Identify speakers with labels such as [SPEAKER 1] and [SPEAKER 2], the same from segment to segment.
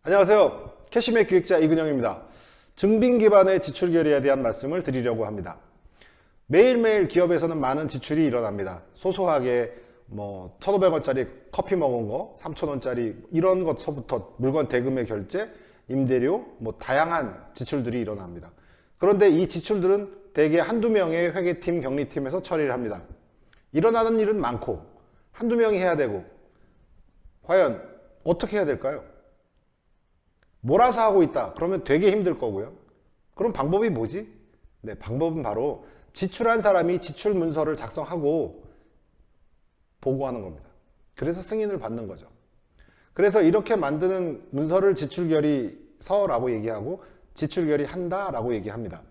[SPEAKER 1] 안녕하세요. 캐시맥 기획자 이근영입니다. 증빙 기반의 지출 결의에 대한 말씀을 드리려고 합니다. 매일매일 기업에서는 많은 지출이 일어납니다. 소소하게 1,500원짜리 커피 먹은 거, 3,000원짜리 이런 것서부터 물건 대금의 결제, 임대료, 다양한 지출들이 일어납니다. 그런데 이 지출들은 대개 한두 명의 회계팀, 경리팀에서 처리를 합니다. 일어나는 일은 많고 한두 명이 해야 되고 과연 어떻게 해야 될까요? 몰아서 하고 있다. 그러면 되게 힘들 거고요. 그럼 방법이 뭐지? 네, 방법은 바로 지출한 사람이 지출 문서를 작성하고 보고하는 겁니다. 그래서 승인을 받는 거죠. 그래서 이렇게 만드는 문서를 지출결의서라고 얘기하고 지출결의한다라고 얘기합니다.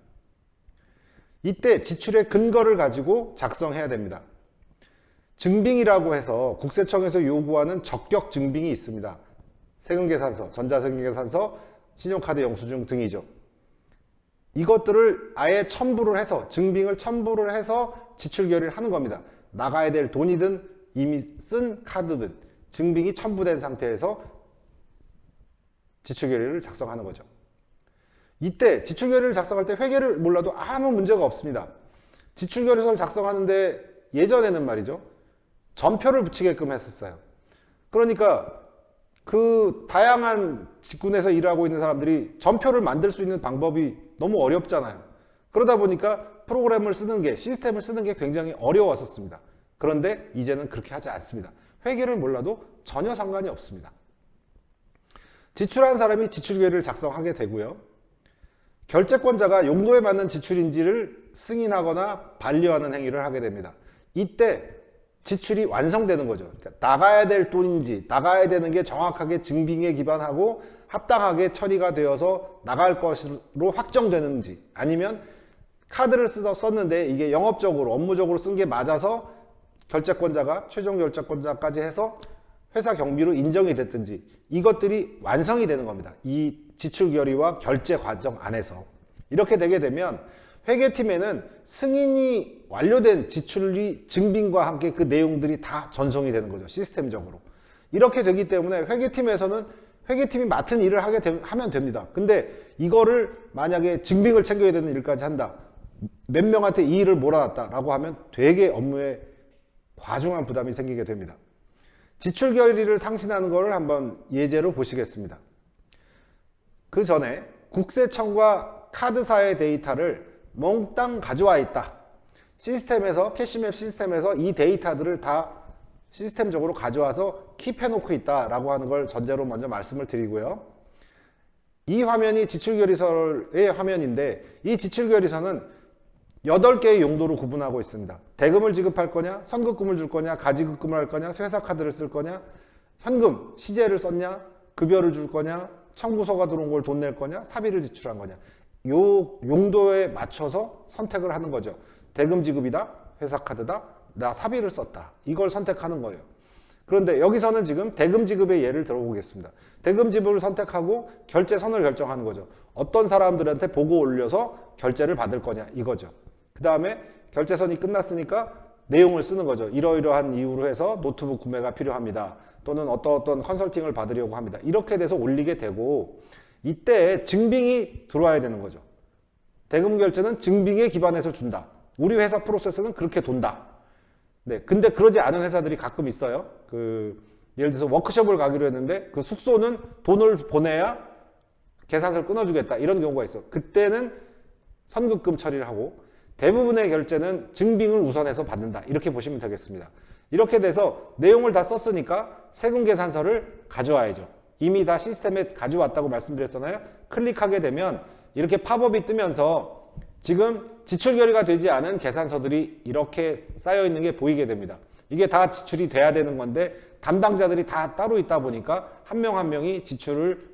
[SPEAKER 1] 이때 지출의 근거를 가지고 작성해야 됩니다. 증빙이라고 해서 국세청에서 요구하는 적격 증빙이 있습니다. 세금계산서, 전자세금계산서, 신용카드 영수증 등이죠. 이것들을 아예 첨부를 해서, 증빙을 첨부를 해서 지출결의를 하는 겁니다. 나가야 될 돈이든 이미 쓴 카드든 증빙이 첨부된 상태에서 지출결의를 작성하는 거죠. 이때 지출결의를 작성할 때 회계를 몰라도 아무 문제가 없습니다. 지출결의서를 작성하는데 예전에는 말이죠, 전표를 붙이게끔 했었어요. 그러니까 그 다양한 직군에서 일하고 있는 사람들이 전표를 만들 수 있는 방법이 너무 어렵잖아요. 그러다 보니까 프로그램을 쓰는 게, 시스템을 쓰는 게 굉장히 어려웠었습니다. 그런데 이제는 그렇게 하지 않습니다. 회계를 몰라도 전혀 상관이 없습니다. 지출한 사람이 지출결의를 작성하게 되고요. 결제권자가 용도에 맞는 지출인지를 승인하거나 반려하는 행위를 하게 됩니다. 이때 지출이 완성되는 거죠. 그러니까 나가야 될 돈인지, 나가야 되는 게 정확하게 증빙에 기반하고 합당하게 처리가 되어서 나갈 것으로 확정되는지, 아니면 카드를 썼는데 이게 영업적으로, 업무적으로 쓴 게 맞아서 결제권자가, 최종 결제권자까지 해서 회사 경비로 인정이 됐든지, 이것들이 완성이 되는 겁니다. 이 지출결의와 결제 과정 안에서. 이렇게 되게 되면 회계팀에는 승인이 완료된 지출이 증빙과 함께 그 내용들이 다 전송이 되는 거죠. 시스템적으로. 이렇게 되기 때문에 회계팀에서는 회계팀이 맡은 일을 하면 됩니다. 근데 이거를 만약에 증빙을 챙겨야 되는 일까지 한다. 몇 명한테 이 일을 몰아놨다라고 하면 되게 업무에 과중한 부담이 생기게 됩니다. 지출결의를 상신하는 것을 한번 예제로 보시겠습니다. 그 전에 국세청과 카드사의 데이터를 몽땅 가져와 있다. 시스템에서, 캐시맵 시스템에서 이 데이터들을 다 시스템적으로 가져와서 킵해 놓고 있다라고 하는 걸 전제로 먼저 말씀을 드리고요. 이 화면이 지출결의서의 화면인데, 이 지출결의서는 8개의 용도로 구분하고 있습니다. 대금을 지급할 거냐, 선급금을 줄 거냐, 가지급금을 할 거냐, 회사카드를 쓸 거냐, 현금, 시제를 썼냐, 급여를 줄 거냐, 청구서가 들어온 걸 돈 낼 거냐, 사비를 지출한 거냐. 요 용도에 맞춰서 선택을 하는 거죠. 대금 지급이다, 회사카드다, 나 사비를 썼다. 이걸 선택하는 거예요. 그런데 여기서는 지금 대금 지급의 예를 들어보겠습니다. 대금 지급을 선택하고 결제선을 결정하는 거죠. 어떤 사람들한테 보고 올려서 결제를 받을 거냐, 이거죠. 그 다음에 결제선이 끝났으니까 내용을 쓰는 거죠. 이러이러한 이유로 해서 노트북 구매가 필요합니다. 또는 어떤 컨설팅을 받으려고 합니다. 이렇게 돼서 올리게 되고, 이때 증빙이 들어와야 되는 거죠. 대금 결제는 증빙에 기반해서 준다. 우리 회사 프로세스는 그렇게 돈다. 네, 근데 그러지 않은 회사들이 가끔 있어요. 예를 들어서 워크숍을 가기로 했는데 그 숙소는 돈을 보내야 계산서를 끊어주겠다. 이런 경우가 있어. 그때는 선급금 처리를 하고, 대부분의 결제는 증빙을 우선해서 받는다. 이렇게 보시면 되겠습니다. 이렇게 돼서 내용을 다 썼으니까 세금 계산서를 가져와야죠. 이미 다 시스템에 가져왔다고 말씀드렸잖아요. 클릭하게 되면 이렇게 팝업이 뜨면서 지금 지출결의가 되지 않은 계산서들이 이렇게 쌓여 있는 게 보이게 됩니다. 이게 다 지출이 돼야 되는 건데 담당자들이 다 따로 있다 보니까 한 명 한 명이 지출을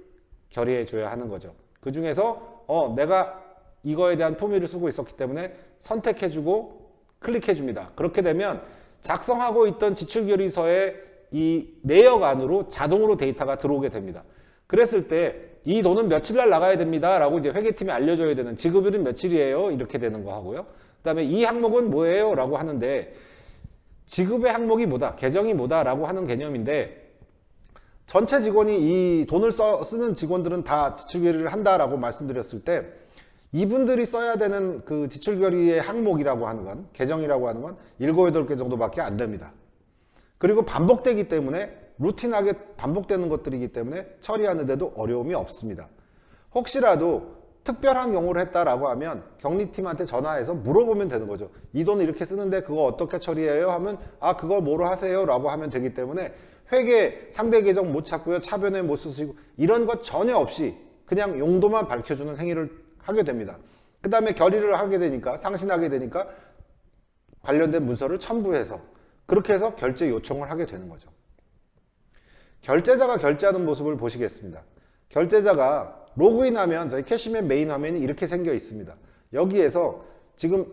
[SPEAKER 1] 결의해 줘야 하는 거죠. 그 중에서 내가 이거에 대한 품위를 쓰고 있었기 때문에 선택해 주고 클릭해 줍니다. 그렇게 되면 작성하고 있던 지출결의서의 이 내역 안으로 자동으로 데이터가 들어오게 됩니다. 그랬을 때 이 돈은 며칠 날 나가야 됩니다 라고 이제 회계팀이 알려줘야 되는, 지급일은 며칠이에요 이렇게 되는 거 하고요. 그 다음에 이 항목은 뭐예요 라고 하는데, 지급의 항목이 뭐다, 계정이 뭐다 라고 하는 개념인데, 전체 직원이 이 돈을 쓰는 직원들은 다 지출결의를 한다라고 말씀드렸을 때 이분들이 써야 되는 그 지출결의의 항목이라고 하는 건, 계정이라고 하는 건 7, 8개 정도밖에 안 됩니다. 그리고 반복되기 때문에 루틴하게 반복되는 것들이기 때문에 처리하는데도 어려움이 없습니다. 혹시라도 특별한 경우를 했다라고 하면 격리팀한테 전화해서 물어보면 되는 거죠. 이 돈을 이렇게 쓰는데 그거 어떻게 처리해요? 하면 아 그걸 뭐로 하세요? 라고 하면 되기 때문에 회계 상대 계정 못 찾고요. 차변에 못 쓰시고 이런 것 전혀 없이 그냥 용도만 밝혀주는 행위를 하게 됩니다. 그 다음에 결의를 하게 되니까 상신하게 되니까 관련된 문서를 첨부해서 그렇게 해서 결제 요청을 하게 되는 거죠. 결제자가 결제하는 모습을 보시겠습니다. 결제자가 로그인하면 저희 캐시맨 메인 화면이 이렇게 생겨 있습니다. 여기에서 지금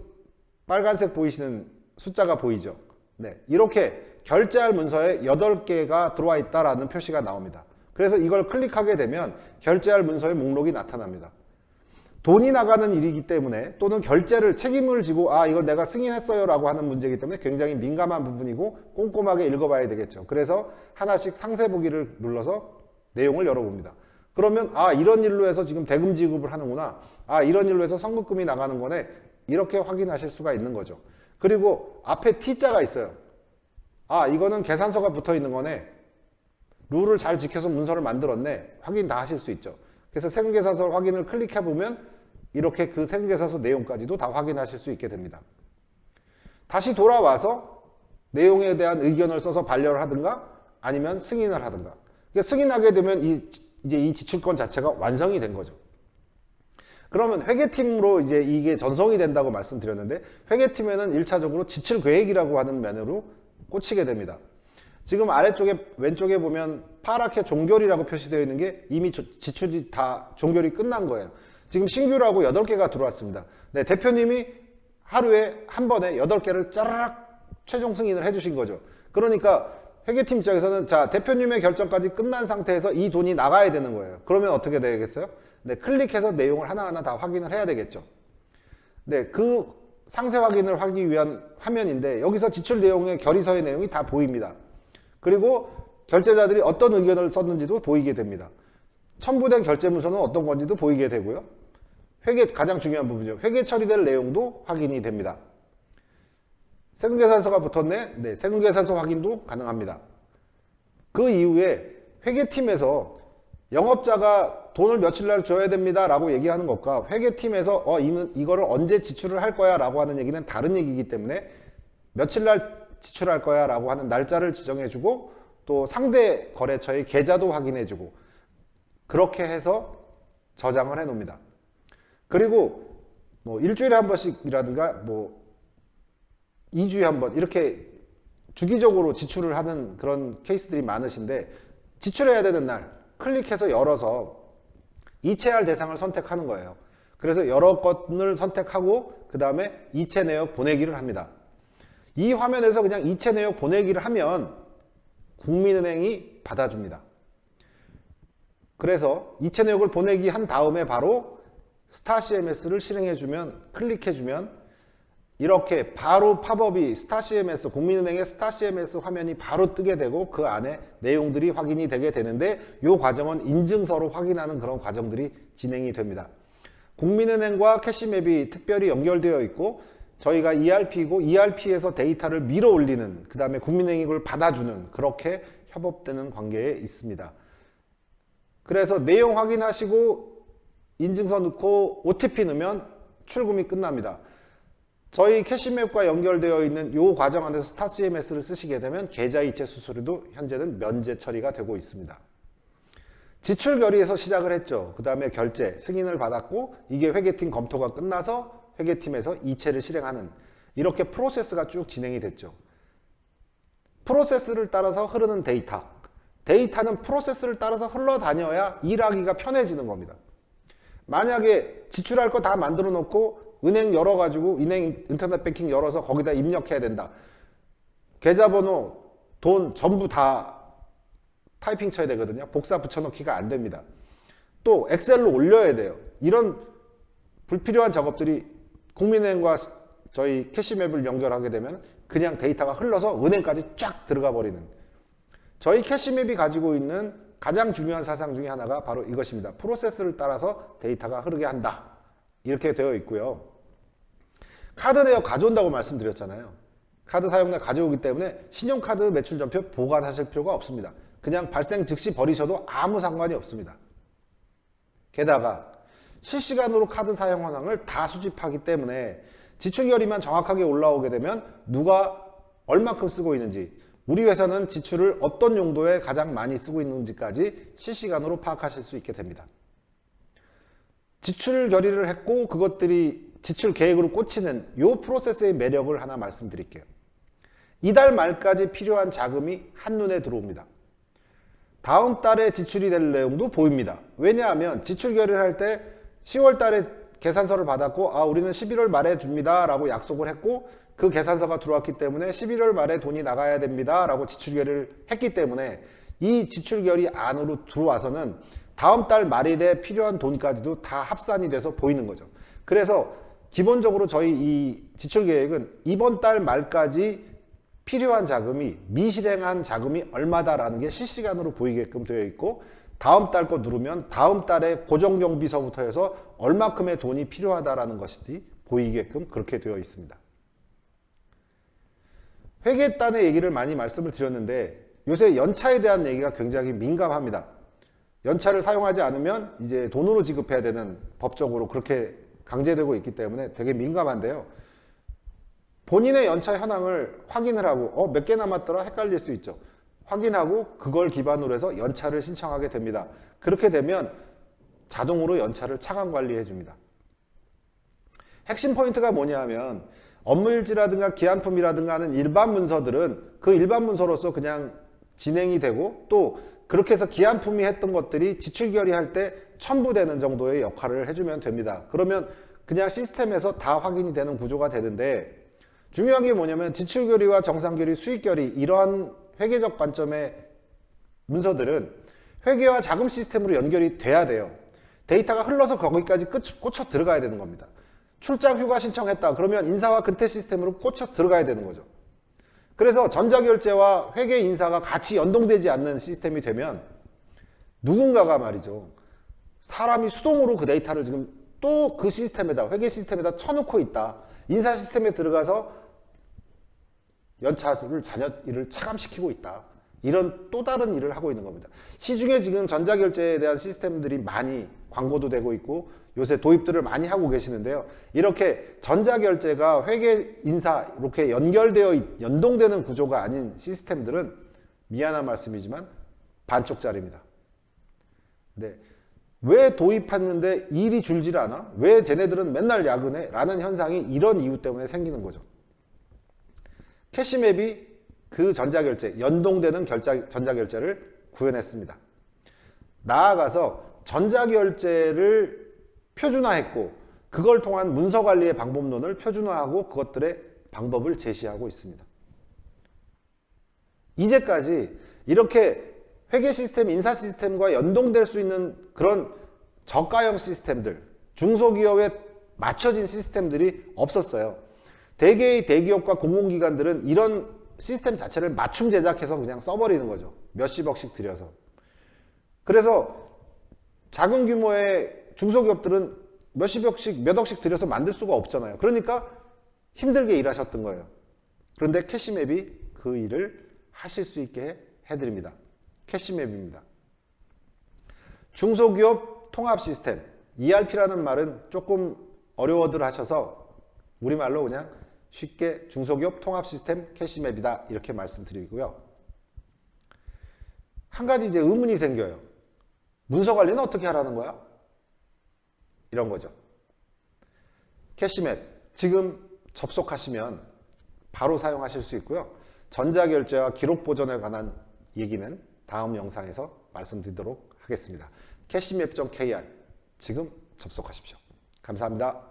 [SPEAKER 1] 빨간색 보이시는 숫자가 보이죠? 네, 이렇게 결제할 문서에 8개가 들어와 있다라는 표시가 나옵니다. 그래서 이걸 클릭하게 되면 결제할 문서의 목록이 나타납니다. 돈이 나가는 일이기 때문에 또는 결제를 책임을 지고 아 이거 내가 승인했어요 라고 하는 문제이기 때문에 굉장히 민감한 부분이고 꼼꼼하게 읽어봐야 되겠죠. 그래서 하나씩 상세 보기를 눌러서 내용을 열어봅니다. 그러면 아 이런 일로 해서 지금 대금 지급을 하는구나, 아 이런 일로 해서 선급금이 나가는 거네, 이렇게 확인하실 수가 있는 거죠. 그리고 앞에 T자가 있어요. 아 이거는 계산서가 붙어 있는 거네, 룰을 잘 지켜서 문서를 만들었네, 확인 다 하실 수 있죠. 그래서 세금계산서 확인을 클릭해 보면 이렇게 그 세금계산서 내용까지도 다 확인하실 수 있게 됩니다. 다시 돌아와서 내용에 대한 의견을 써서 반려를 하든가 아니면 승인을 하든가. 그러니까 승인하게 되면 이제 이 지출권 자체가 완성이 된 거죠. 그러면 회계팀으로 이제 이게 전송이 된다고 말씀드렸는데 회계팀에는 1차적으로 지출계획이라고 하는 면으로 꽂히게 됩니다. 지금 아래쪽에 왼쪽에 보면 파랗게 종결이라고 표시되어 있는 게 이미 지출이 다 종결이 끝난 거예요. 지금 신규라고 8개가 들어왔습니다. 네, 대표님이 하루에 한 번에 8개를 짜라락 최종 승인을 해주신 거죠. 그러니까 회계팀 입장에서는 자 대표님의 결정까지 끝난 상태에서 이 돈이 나가야 되는 거예요. 그러면 어떻게 되겠어요? 네, 클릭해서 내용을 하나하나 다 확인을 해야 되겠죠. 네, 그 상세 확인을 하기 위한 화면인데 여기서 지출 내용의 결의서의 내용이 다 보입니다. 그리고 결제자들이 어떤 의견을 썼는지도 보이게 됩니다. 첨부된 결제문서는 어떤 건지도 보이게 되고요. 회계 가장 중요한 부분이죠. 회계 처리될 내용도 확인이 됩니다. 세금계산서가 붙었네. 네, 세금계산서 확인도 가능합니다. 그 이후에 회계팀에서 영업자가 돈을 며칠 날 줘야 됩니다 라고 얘기하는 것과 회계팀에서 이거를 언제 지출을 할 거야 라고 하는 얘기는 다른 얘기이기 때문에 며칠 날 지출할 거야 라고 하는 날짜를 지정해주고 또 상대 거래처의 계좌도 확인해주고 그렇게 해서 저장을 해 놓습니다. 그리고 뭐 일주일에 한 번씩이라든가 뭐 2주에 한 번 이렇게 주기적으로 지출을 하는 그런 케이스들이 많으신데 지출해야 되는 날 클릭해서 열어서 이체할 대상을 선택하는 거예요. 그래서 여러 건을 선택하고 그 다음에 이체 내역 보내기를 합니다. 이 화면에서 그냥 이체 내역 보내기를 하면 국민은행이 받아줍니다. 그래서 이체 내역을 보내기 한 다음에 바로 스타CMS를 실행해주면 클릭해주면 이렇게 바로 팝업이 스타CMS, 국민은행의 스타CMS 화면이 바로 뜨게 되고 그 안에 내용들이 확인이 되게 되는데 이 과정은 인증서로 확인하는 그런 과정들이 진행이 됩니다. 국민은행과 캐시맵이 특별히 연결되어 있고 저희가 ERP이고 ERP에서 데이터를 밀어 올리는 그 다음에 국민은행이 그걸 받아주는 그렇게 협업되는 관계에 있습니다. 그래서 내용 확인하시고 인증서 넣고 OTP 넣으면 출금이 끝납니다. 저희 캐시맵과 연결되어 있는 이 과정 안에서 스타CMS를 쓰시게 되면 계좌 이체 수수료도 현재는 면제 처리가 되고 있습니다. 지출 결의에서 시작을 했죠. 그 다음에 결제, 승인을 받았고 이게 회계팀 검토가 끝나서 회계팀에서 이체를 실행하는 이렇게 프로세스가 쭉 진행이 됐죠. 프로세스를 따라서 흐르는 데이터는 프로세스를 따라서 흘러다녀야 일하기가 편해지는 겁니다. 만약에 지출할 거 다 만들어 놓고 은행 열어가지고 은행 인터넷 뱅킹 열어서 거기다 입력해야 된다. 계좌번호, 돈 전부 다 타이핑 쳐야 되거든요. 복사 붙여넣기가 안 됩니다. 또 엑셀로 올려야 돼요. 이런 불필요한 작업들이 국민은행과 저희 캐시맵을 연결하게 되면 그냥 데이터가 흘러서 은행까지 쫙 들어가 버리는 저희 캐시맵이 가지고 있는 가장 중요한 사상 중에 하나가 바로 이것입니다. 프로세스를 따라서 데이터가 흐르게 한다. 이렇게 되어 있고요. 카드 내역 가져온다고 말씀드렸잖아요. 카드 사용자 가져오기 때문에 신용카드 매출전표 보관하실 필요가 없습니다. 그냥 발생 즉시 버리셔도 아무 상관이 없습니다. 게다가 실시간으로 카드 사용 현황을 다 수집하기 때문에 지출결의만 정확하게 올라오게 되면 누가 얼만큼 쓰고 있는지, 우리 회사는 지출을 어떤 용도에 가장 많이 쓰고 있는지까지 실시간으로 파악하실 수 있게 됩니다. 지출 결의를 했고 그것들이 지출 계획으로 꽂히는 이 프로세스의 매력을 하나 말씀드릴게요. 이달 말까지 필요한 자금이 한눈에 들어옵니다. 다음 달에 지출이 될 내용도 보입니다. 왜냐하면 지출 결의를 할 때 10월 달에 계산서를 받았고 우리는 11월 말에 줍니다 라고 약속을 했고 그 계산서가 들어왔기 때문에 11월 말에 돈이 나가야 됩니다 라고 지출 결의를 했기 때문에 이 지출 결의 안으로 들어와서는 다음 달 말일에 필요한 돈까지도 다 합산이 돼서 보이는 거죠. 그래서 기본적으로 저희 이 지출 계획은 이번 달 말까지 필요한 자금이, 미실행한 자금이 얼마다라는 게 실시간으로 보이게끔 되어 있고, 다음 달 거 누르면 다음 달에 고정경비서부터 해서 얼마큼의 돈이 필요하다라는 것이 보이게끔 그렇게 되어 있습니다. 회계단의 얘기를 많이 말씀을 드렸는데 요새 연차에 대한 얘기가 굉장히 민감합니다. 연차를 사용하지 않으면 이제 돈으로 지급해야 되는, 법적으로 그렇게 강제되고 있기 때문에 되게 민감한데요. 본인의 연차 현황을 확인을 하고 몇 개 남았더라 헷갈릴 수 있죠. 확인하고 그걸 기반으로 해서 연차를 신청하게 됩니다. 그렇게 되면 자동으로 연차를 차감 관리해 줍니다. 핵심 포인트가 뭐냐 하면 업무일지라든가 기한품이라든가 하는 일반 문서들은 그 일반 문서로서 그냥 진행이 되고, 또 그렇게 해서 기한품이 했던 것들이 지출 결의할 때 첨부되는 정도의 역할을 해주면 됩니다. 그러면 그냥 시스템에서 다 확인이 되는 구조가 되는데, 중요한 게 뭐냐면 지출 결의와 정상 결의, 수익 결의, 이러한 회계적 관점의 문서들은 회계와 자금 시스템으로 연결이 돼야 돼요. 데이터가 흘러서 거기까지 꽂혀 들어가야 되는 겁니다. 출장 휴가 신청했다 그러면 인사와 근태 시스템으로 꽂혀 들어가야 되는 거죠. 그래서 전자결제와 회계 인사가 같이 연동되지 않는 시스템이 되면 누군가가 말이죠, 사람이 수동으로 그 데이터를 지금 또 그 시스템에다, 회계 시스템에다 쳐놓고 있다, 인사 시스템에 들어가서 연차를 자녀 일을 차감시키고 있다, 이런 또 다른 일을 하고 있는 겁니다. 시중에 지금 전자결제에 대한 시스템들이 많이 광고도 되고 있고 요새 도입들을 많이 하고 계시는데요. 이렇게 전자결제가 회계, 인사 이렇게 연동되는 구조가 아닌 시스템들은 미안한 말씀이지만 반쪽짜리입니다. 네. 왜 도입했는데 일이 줄질 않아? 왜 쟤네들은 맨날 야근해? 라는 현상이 이런 이유 때문에 생기는 거죠. 캐시맵이 그 전자결제, 연동되는 전자결제를 구현했습니다. 나아가서 전자결제를 표준화했고 그걸 통한 문서관리의 방법론을 표준화하고 그것들의 방법을 제시하고 있습니다. 이제까지 이렇게 회계 시스템, 인사 시스템과 연동될 수 있는 그런 저가형 시스템들, 중소기업에 맞춰진 시스템들이 없었어요. 대개의 대기업과 공공기관들은 이런 시스템 자체를 맞춤 제작해서 그냥 써버리는 거죠. 몇십억씩 들여서. 그래서 작은 규모의 중소기업들은 몇십억씩, 몇 억씩 들여서 만들 수가 없잖아요. 그러니까 힘들게 일하셨던 거예요. 그런데 캐시맵이 그 일을 하실 수 있게 해드립니다. 캐시맵입니다. 중소기업 통합 시스템, ERP라는 말은 조금 어려워들 하셔서 우리말로 그냥 쉽게 중소기업 통합 시스템 캐시맵이다 이렇게 말씀드리고요. 한 가지 이제 의문이 생겨요. 문서 관리는 어떻게 하라는 거야? 이런 거죠. 캐시맵 지금 접속하시면 바로 사용하실 수 있고요. 전자결제와 기록 보존에 관한 얘기는 다음 영상에서 말씀드리도록 하겠습니다. 캐시맵.kr 지금 접속하십시오. 감사합니다.